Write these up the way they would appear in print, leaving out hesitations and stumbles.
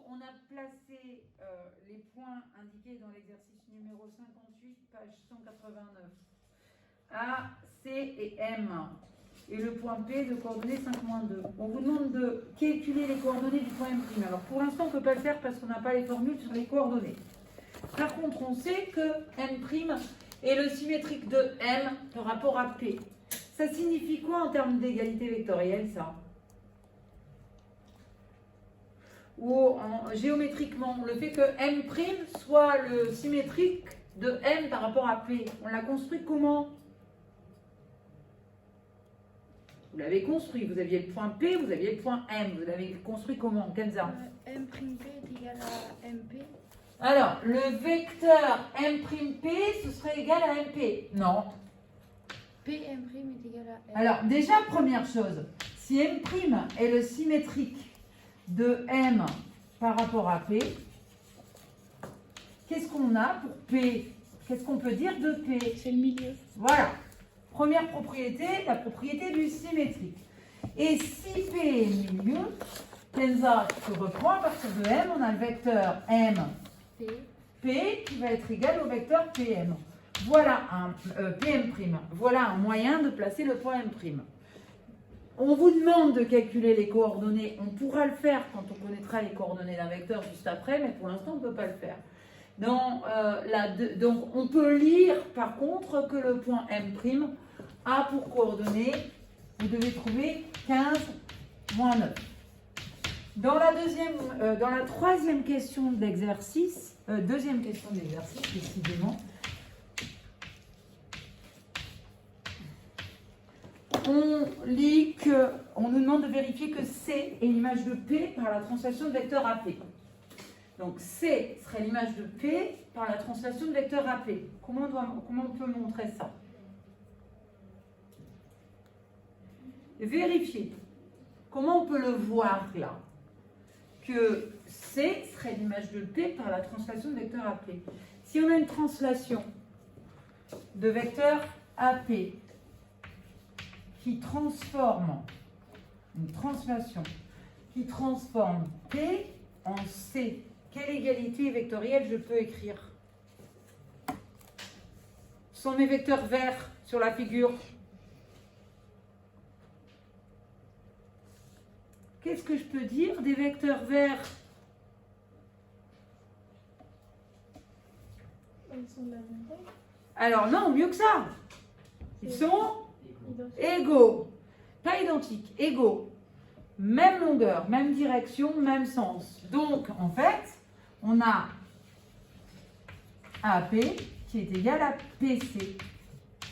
on a placé les points indiqués dans l'exercice numéro 58, page 189. A, C et M. Et le point P de coordonnées 5-2. On vous demande de calculer les coordonnées du point M'. Alors pour l'instant, on ne peut pas le faire parce qu'on n'a pas les formules sur les coordonnées. Par contre, on sait que M' est le symétrique de M par rapport à P. Ça signifie quoi en termes d'égalité vectorielle, ça? Ou géométriquement, le fait que M' soit le symétrique de M par rapport à P. On l'a construit comment? Vous l'avez construit, vous aviez le point P, vous aviez le point M. Vous l'avez construit comment, Kenza? M'P est égal à MP. Alors, le vecteur M'P, ce serait égal à MP. Non. P'M' est égal à M. Alors, déjà, première chose, si M' est le symétrique de M par rapport à P, qu'est-ce qu'on a pour P? Qu'est-ce qu'on peut dire de P? C'est le milieu. Voilà. Première propriété, la propriété du symétrique. Et si P est milieu, Kenza se reprend à partir de M, on a le vecteur M P. P qui va être égal au vecteur PM. Voilà un PM'. Voilà un moyen de placer le point M'. On vous demande de calculer les coordonnées. On pourra le faire quand on connaîtra les coordonnées d'un vecteur juste après, mais pour l'instant, on ne peut pas le faire. Donc, on peut lire par contre que le point M' a pour coordonnées, vous devez trouver 15, moins 9. Dans la troisième question de l'exercice, deuxième question de l'exercice, décidément, on lit qu'on nous demande de vérifier que C est l'image de P par la translation de vecteur AP. Donc C serait l'image de P par la translation de vecteur AP. Comment on peut montrer ça? Vérifier. Comment on peut le voir là? Que C serait l'image de P par la translation de vecteur AP. Si on a une translation de vecteur AP qui transforme, une translation qui transforme P en C, quelle égalité vectorielle je peux écrire? Ce sont mes vecteurs verts sur la figure. Qu'est-ce que je peux dire des vecteurs verts? Ils sont de la même taille. Alors non, mieux que ça. Ils sont égaux. Pas identiques, égaux. Même longueur, même direction, même sens. Donc, en fait, on a AP qui est égal à PC.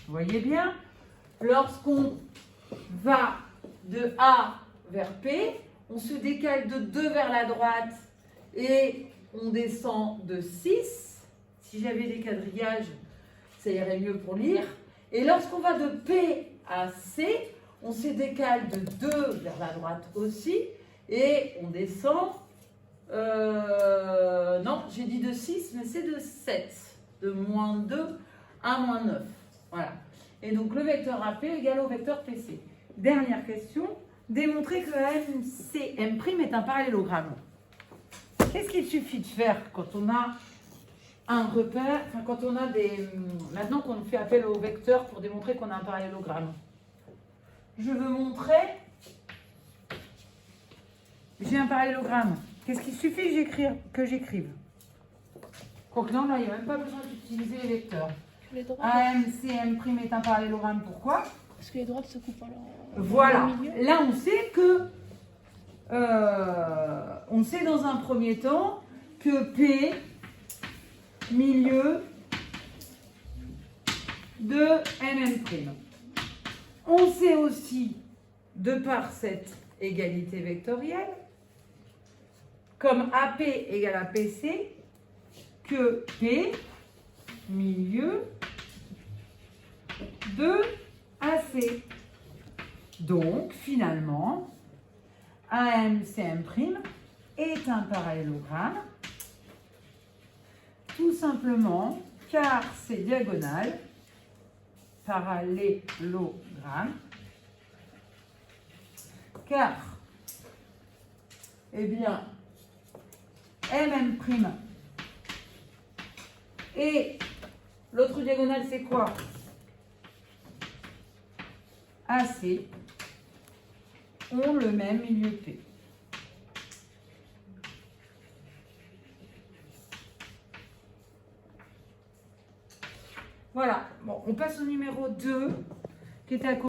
Vous voyez bien? Lorsqu'on va de A vers P, on se décale de 2 vers la droite et on descend de 6. Si j'avais des quadrillages, ça irait mieux pour lire. Et lorsqu'on va de P à C, on se décale de 2 vers la droite aussi et on descend, non, j'ai dit de 6, mais c'est de 7, de moins 2 à moins 9. Voilà. Et donc le vecteur AP est égal au vecteur PC. Dernière question, démontrer que M' est un parallélogramme. Qu'est-ce qu'il suffit de faire quand on a un repère, enfin quand on a des... Maintenant qu'on fait appel au vecteur pour démontrer qu'on a un parallélogramme. Je veux montrer, j'ai un parallélogramme. Qu'est-ce qu'il suffit que j'écrive? Quoique non, là, il n'y a même pas besoin d'utiliser les vecteurs. AMCM' est un parallélogramme, pourquoi? Parce que les droites se coupent alors. Voilà, là on sait que, on sait dans un premier temps que P, milieu de NM'. On sait aussi, de par cette égalité vectorielle, comme AP égale à PC, que P, milieu de AC. Donc, finalement, AMCM' est un parallélogramme, tout simplement car c'est diagonal, parallélogramme, car, eh bien, MM'. Et l'autre diagonale, c'est quoi? AC ont le même milieu P. Voilà. Bon, on passe au numéro 2, qui est à côté.